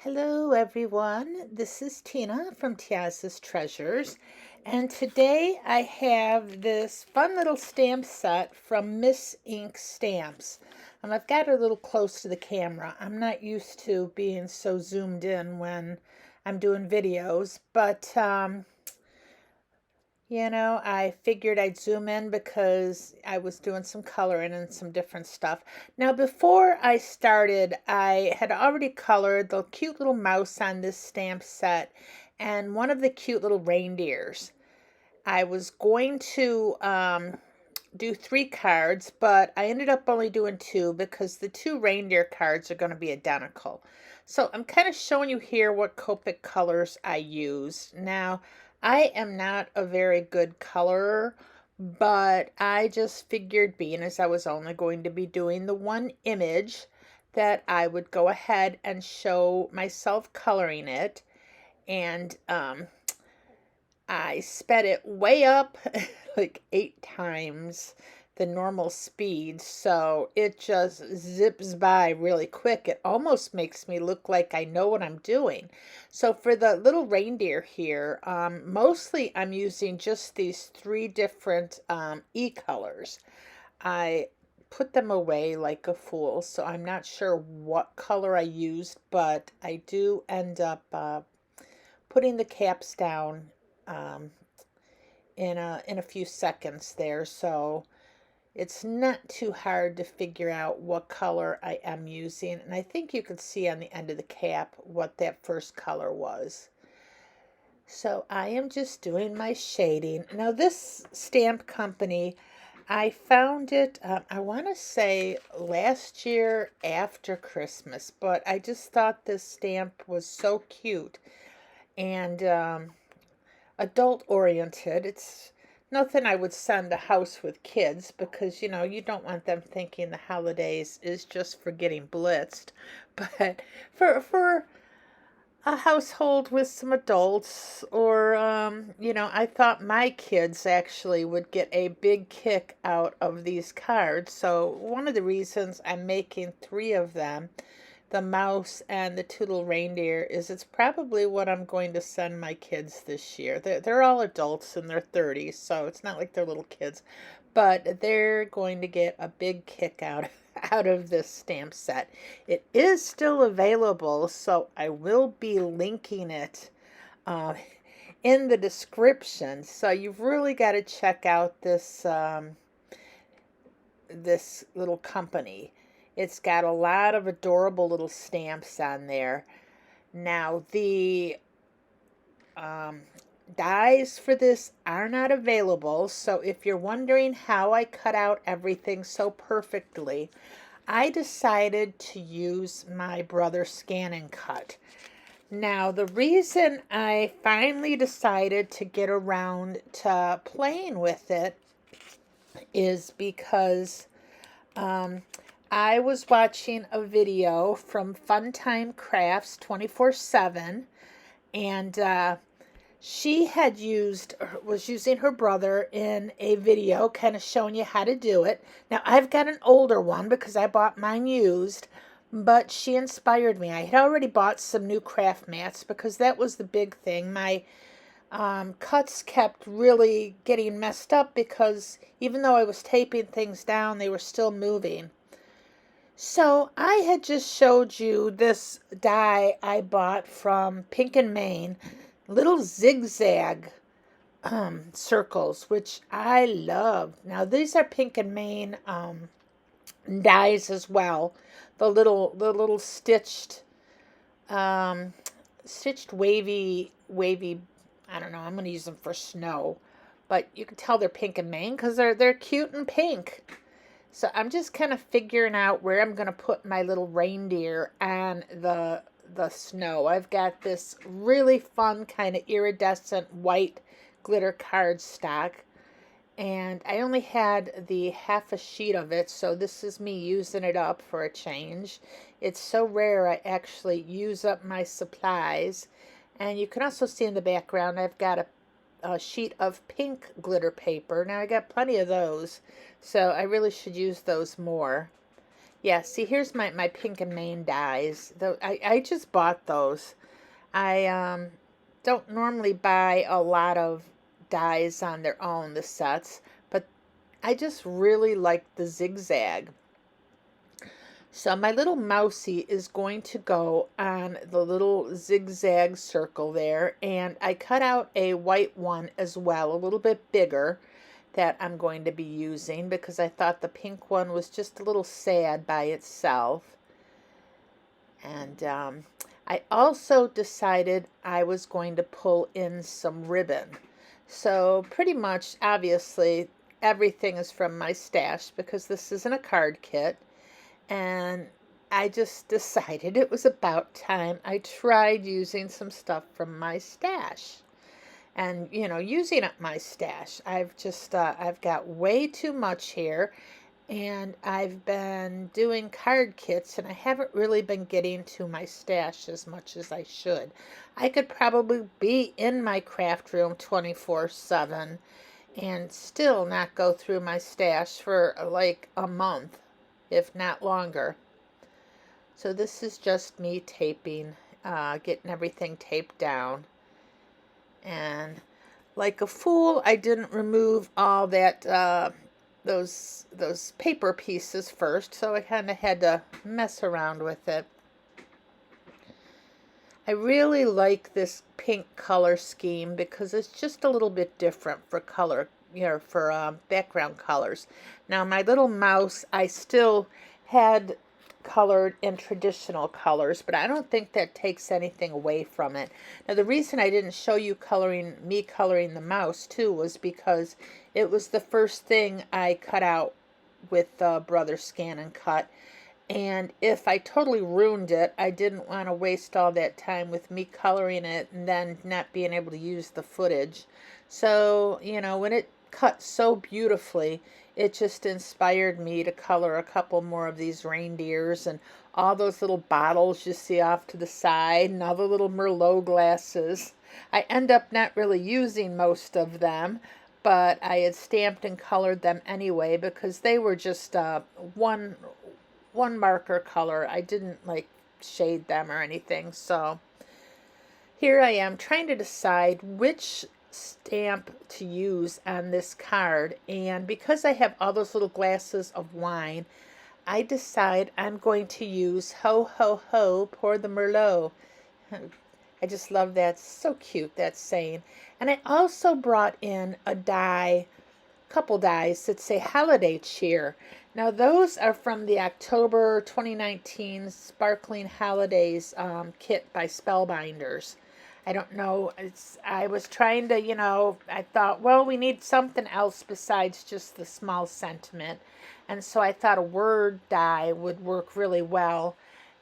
Hello everyone, this is Tina from Tia's Treasures, and today I have this fun little stamp set from MisInk Stamps. I've got it a little close to the camera. I'm not used to being so zoomed in when I'm doing videos, but I figured I'd zoom in because I was doing some coloring and some different stuff. Now, before I started, I had already colored the cute little mouse on this stamp set and one of the cute little reindeers. I was going to do 3 cards, but I ended up only doing 2 because the 2 reindeer cards are going to be identical. So I'm kind of showing you here what Copic colors I used. Now, I am not a very good colorer, but I just figured, being as I was only going to be doing the one image, that I would go ahead and show myself coloring it. And I sped it way up like 8 times the normal speed, so it just zips by really quick. It almost makes me look like I know what I'm doing. So for the little reindeer here, mostly I'm using just these 3 different e-colors. I put them away like a fool, so I'm not sure what color I used, but I do end up putting the caps down um, in a few seconds there, so it's not too hard to figure out what color I am using. And I think you can see on the end of the cap what that first color was. So I am just doing my shading. Now this stamp company, I found it, I want to say last year after Christmas, but I just thought this stamp was so cute and adult oriented. It's nothing I would send a house with kids because you don't want them thinking the holidays is just for getting blitzed. But for a household with some adults, or I thought my kids actually would get a big kick out of these cards. So one of the reasons I'm making 3 of them, the mouse and the 2 little reindeer, is it's probably what I'm going to send my kids this year. They're all adults in their 30s, so it's not like they're little kids, but they're going to get a big kick out of this stamp set. It is still available, so I will be linking it uh, in the description. So you've really got to check out this little company. It's got a lot of adorable little stamps on there. Now, the dies for this are not available, so if you're wondering how I cut out everything so perfectly, I decided to use my brother Scan and Cut. Now, the reason I finally decided to get around to playing with it is because I was watching a video from Funtime Crafts 24/7, and she was using her brother in a video kind of showing you how to do it. Now, I've got an older one because I bought mine used, but she inspired me. I had already bought some new craft mats because that was the big thing. My cuts kept really getting messed up because even though I was taping things down, they were still moving. So I had just showed you this die I bought from Pink and Maine, little zigzag circles, which I love. Now these are Pink and Maine dies as well. The little stitched wavy. I don't know. I'm gonna use them for snow, but you can tell they're Pink and Maine because they're cute and pink. So I'm just kind of figuring out where I'm going to put my little reindeer and the snow. I've got this really fun kind of iridescent white glitter cardstock, and I only had the half a sheet of it, so this is me using it up for a change. It's so rare I actually use up my supplies. And you can also see in the background I've got a sheet of pink glitter paper. Now I got plenty of those, so I really should use those more. Yeah, see, here's my pink and main dyes. I just bought those. I don't normally buy a lot of dyes on their own, the sets, but I just really like the zigzag. So my little mousie is going to go on the little zigzag circle there, and I cut out a white one as well, a little bit bigger, that I'm going to be using because I thought the pink one was just a little sad by itself. And I also decided I was going to pull in some ribbon. So pretty much, obviously, everything is from my stash because this isn't a card kit. And I just decided it was about time I tried using some stuff from my stash. And, you know, using up my stash. I've got way too much here. And I've been doing card kits, and I haven't really been getting to my stash as much as I should. I could probably be in my craft room 24/7 and still not go through my stash for like a month, if not longer. So this is just me taping, getting everything taped down. And like a fool, I didn't remove all that those paper pieces first, so I kind of had to mess around with it. I really like this pink color scheme because it's just a little bit different for color, you know, for background colors. Now my little mouse, I still had colored in traditional colors, but I don't think that takes anything away from it. Now the reason I didn't show you coloring the mouse too was because it was the first thing I cut out with Brother Scan and Cut, and if I totally ruined it, I didn't want to waste all that time with me coloring it and then not being able to use the footage. So, you know, when it cut so beautifully, it just inspired me to color a couple more of these reindeers and all those little bottles you see off to the side and all the little Merlot glasses. I end up not really using most of them, but I had stamped and colored them anyway because they were just one marker color. I didn't like shade them or anything. So here I am trying to decide which stamp to use on this card, and because I have all those little glasses of wine, I decide I'm going to use Ho Ho Ho, Pour the Merlot. I just love that. So cute, that saying. And I also brought in a die, couple dies that say Holiday Cheer. Now those are from the October 2019 Sparkling Holidays kit by Spellbinders. I don't know. I was trying to, you know, I thought, well, we need something else besides just the small sentiment. And so I thought a word die would work really well.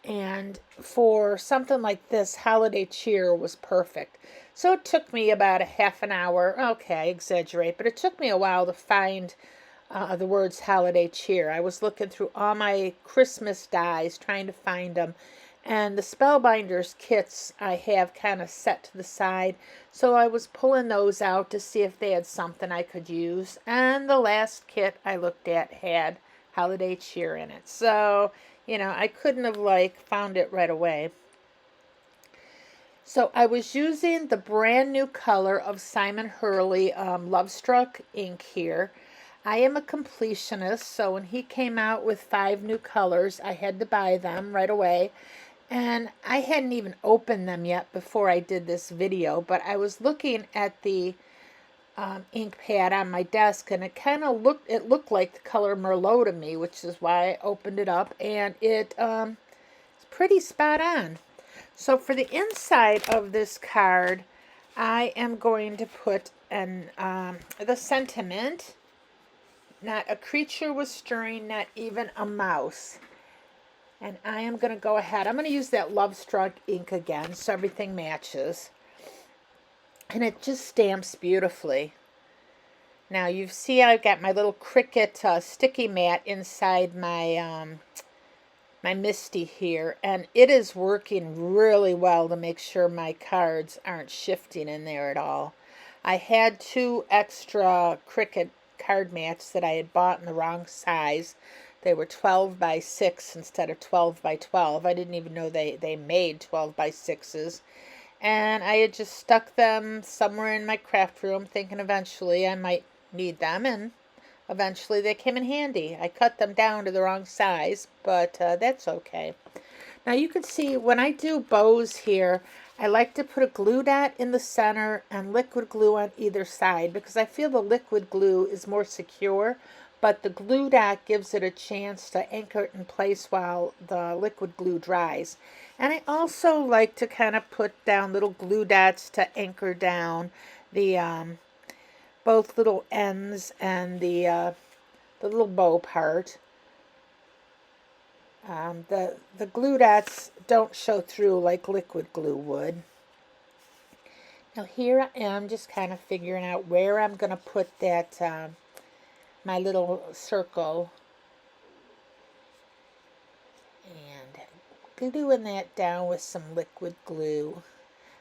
And for something like this, Holiday Cheer was perfect. So it took me about a half an hour. Okay, I exaggerate, but it took me a while to find the words Holiday Cheer. I was looking through all my Christmas dies trying to find them. And the Spellbinders kits I have kind of set to the side. So I was pulling those out to see if they had something I could use. And the last kit I looked at had Holiday Cheer in it. So, you know, I couldn't have found it right away. So I was using the brand new color of Simon Hurley Lovestruck ink here. I am a completionist, so when he came out with 5 new colors, I had to buy them right away. And I hadn't even opened them yet before I did this video, but I was looking at the ink pad on my desk, and it looked like the color Merlot to me, which is why I opened it up, and it's pretty spot on. So for the inside of this card, I am going to put the sentiment. Not a creature was stirring, not even a mouse. And I am going to go ahead. I'm going to use that Lovestruck ink again so everything matches. And it just stamps beautifully. Now you see I've got my little Cricut sticky mat inside my my Misty here. And it is working really well to make sure my cards aren't shifting in there at all. I had 2 extra Cricut card mats that I had bought in the wrong size. They were 12 by 6 instead of 12 by 12. I didn't even know they made 12 by 6s. And I had just stuck them somewhere in my craft room thinking eventually I might need them, and eventually they came in handy. I cut them down to the wrong size, but that's okay. Now you can see when I do bows here, I like to put a glue dot in the center and liquid glue on either side because I feel the liquid glue is more secure, but the glue dot gives it a chance to anchor it in place while the liquid glue dries. And I also like to kind of put down little glue dots to anchor down the both little ends and the little bow part. The glue dots don't show through like liquid glue would. Now here I am just kind of figuring out where I'm going to put that, my little circle, and gluing that down with some liquid glue.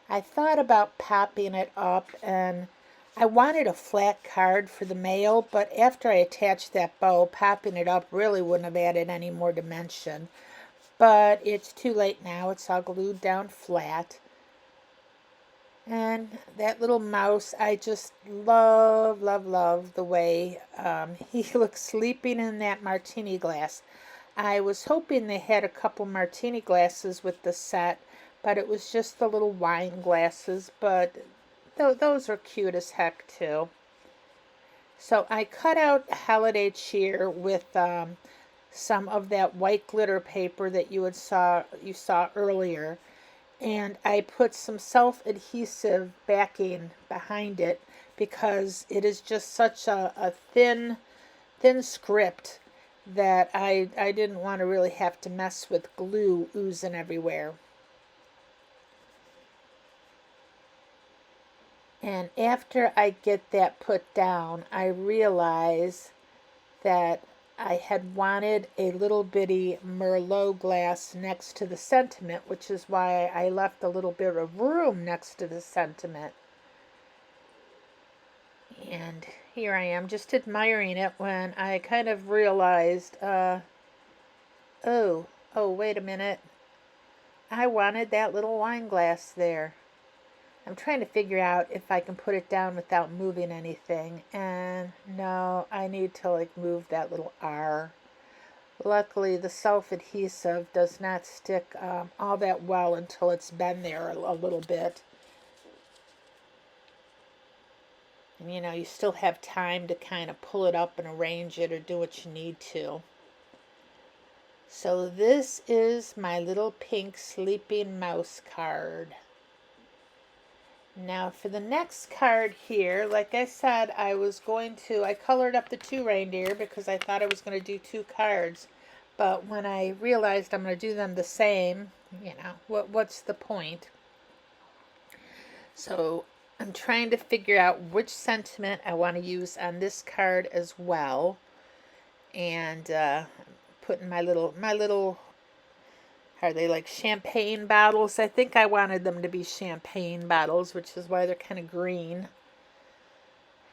I thought about popping it up, and I wanted a flat card for the mail, but after I attached that bow, popping it up really wouldn't have added any more dimension. But it's too late now. It's all glued down flat. And that little mouse, I just love, love, love the way he looks sleeping in that martini glass. I was hoping they had a couple martini glasses with the set, but it was just the little wine glasses. But those are cute as heck too. So I cut out holiday cheer with some of that white glitter paper that you saw earlier, and I put some self-adhesive backing behind it because it is just such a thin script that I didn't want to really have to mess with glue oozing everywhere. And after I get that put down, I realize that I had wanted a little bitty Merlot glass next to the sentiment, which is why I left a little bit of room next to the sentiment. And here I am just admiring it when I kind of realized, oh, wait a minute. I wanted that little wine glass there. I'm trying to figure out if I can put it down without moving anything, and no, I need to like move that little R. Luckily, the self-adhesive does not stick all that well until it's been there a little bit. And you know, you still have time to kind of pull it up and arrange it or do what you need to. So this is my little pink sleeping mouse card. Now for the next card here, like I said, I colored up the two reindeer because I thought I was going to do two cards. But when I realized I'm going to do them the same, you know, what's the point? So I'm trying to figure out which sentiment I want to use on this card as well. And putting my little, are they like champagne bottles? I think I wanted them to be champagne bottles, which is why they're kind of green.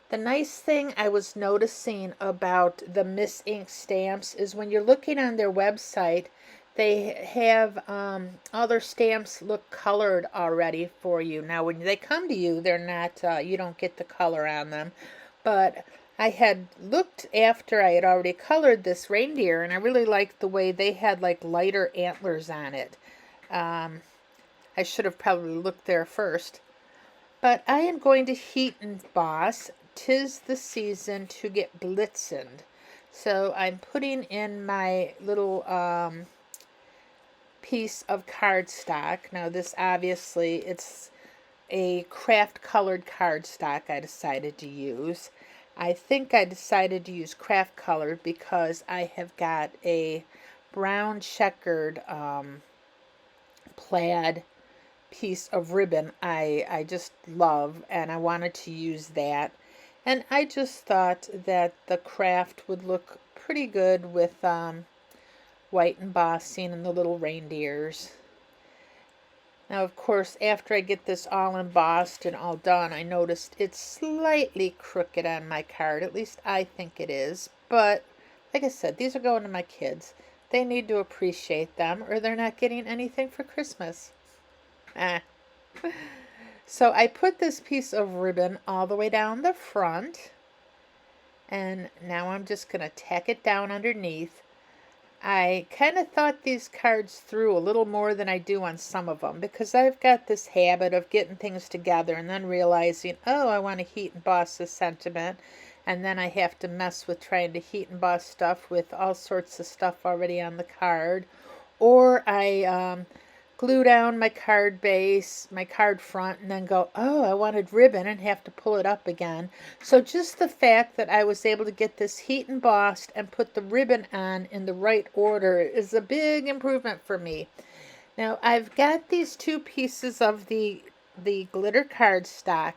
The nice thing I was noticing about the MisInk Stamps is when you're looking on their website, they have all their stamps look colored already for you. Now, when they come to you, they're not, you don't get the color on them. But I had looked after I had already colored this reindeer, and I really liked the way they had like lighter antlers on it. I should have probably looked there first. But I am going to heat emboss. 'Tis the season to get Blitzened. So I'm putting in my little piece of cardstock. Now this obviously, it's a craft colored cardstock I decided to use. I think I decided to use craft colored because I have got a brown checkered plaid piece of ribbon I just love, and I wanted to use that. And I just thought that the craft would look pretty good with white embossing and the little reindeers. Now, of course, after I get this all embossed and all done, I noticed it's slightly crooked on my card. At least I think it is. But Like I said, these are going to my kids. They need to appreciate them or they're not getting anything for Christmas. Ah. So I put this piece of ribbon all the way down the front. And now I'm just going to tack it down underneath. I kind of thought these cards through a little more than I do on some of them because I've got this habit of getting things together and then realizing, oh, I want to heat emboss this sentiment. And then I have to mess with trying to heat emboss stuff with all sorts of stuff already on the card. Or I glue down my card base, my card front, and then go, oh, I wanted ribbon and have to pull it up again. So just the fact that I was able to get this heat embossed and put the ribbon on in the right order is a big improvement for me. Now I've got these two pieces of the glitter cardstock.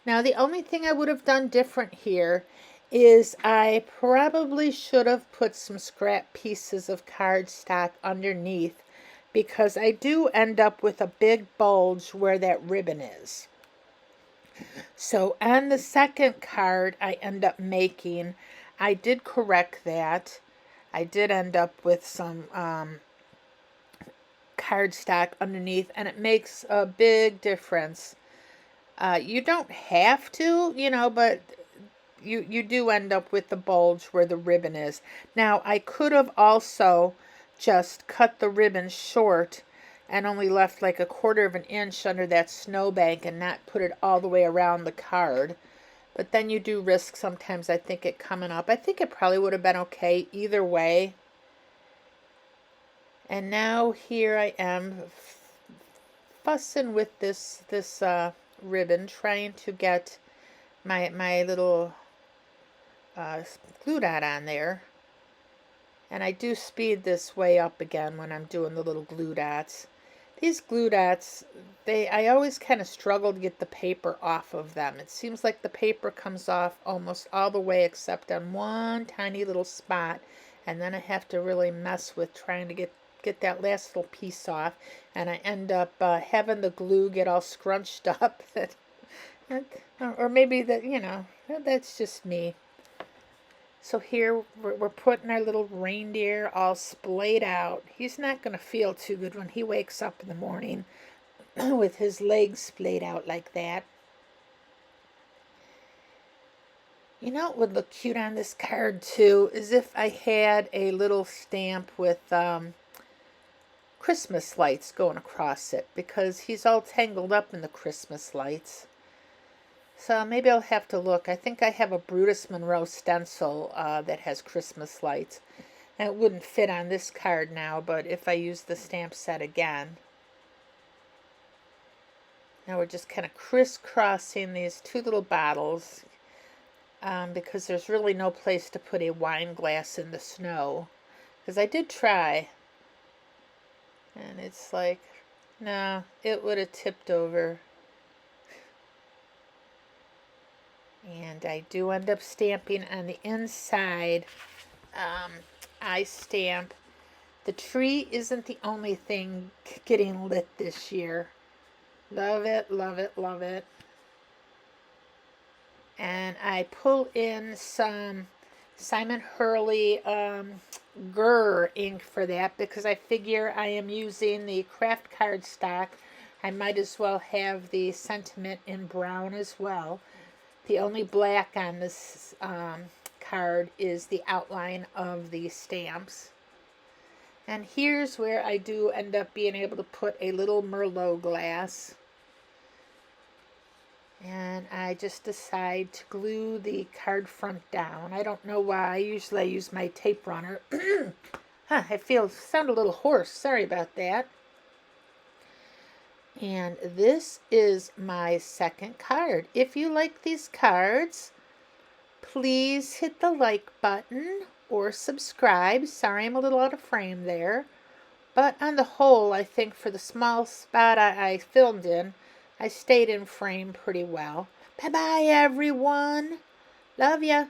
Now the only thing I would have done different here is I probably should have put some scrap pieces of cardstock underneath because I do end up with a big bulge where that ribbon is. So on the second card I end up making, I did correct that. I did end up with some cardstock underneath, and it makes a big difference. You don't have to, but you do end up with the bulge where the ribbon is. Now, I could have also just cut the ribbon short and only left like 1/4 of an inch under that snowbank and not put it all the way around the card. But then you do risk sometimes, I think, it coming up. I think it probably would have been okay either way. And now here I am fussing with this ribbon, trying to get my little glue dot on there. And I do speed this way up again when I'm doing the little glue dots. These glue dots, I always kind of struggle to get the paper off of them. It seems like the paper comes off almost all the way except on one tiny little spot. And then I have to really mess with trying to get that last little piece off. And I end up having the glue get all scrunched up. Or maybe that's just me. So here we're putting our little reindeer all splayed out. He's not going to feel too good when he wakes up in the morning with his legs splayed out like that. You know what would look cute on this card too is if I had a little stamp with Christmas lights going across it, because he's all tangled up in the Christmas lights. So maybe I'll have to look. I think I have a Brutus Monroe stencil that has Christmas lights. And it wouldn't fit on this card now, but if I use the stamp set again. Now we're just kind of crisscrossing these two little bottles because there's really no place to put a wine glass in the snow. Because I did try. And it's like, no, it would have tipped over. And I do end up stamping on the inside. I stamp. The tree isn't the only thing getting lit this year. Love it, love it, love it. And I pull in some Simon Hurley Grr ink for that because I figure I am using the craft cardstock. I might as well have the sentiment in brown as well. The only black on this card is the outline of the stamps. And here's where I do end up being able to put a little Merlot glass. And I just decide to glue the card front down. I don't know why. Usually I use my tape runner. I sound a little hoarse. Sorry about that. And this is my second card. If you like these cards, please hit the like button or subscribe. Sorry, I'm a little out of frame there. But on the whole, I think for the small spot I filmed in, I stayed in frame pretty well. Bye-bye, everyone. Love ya.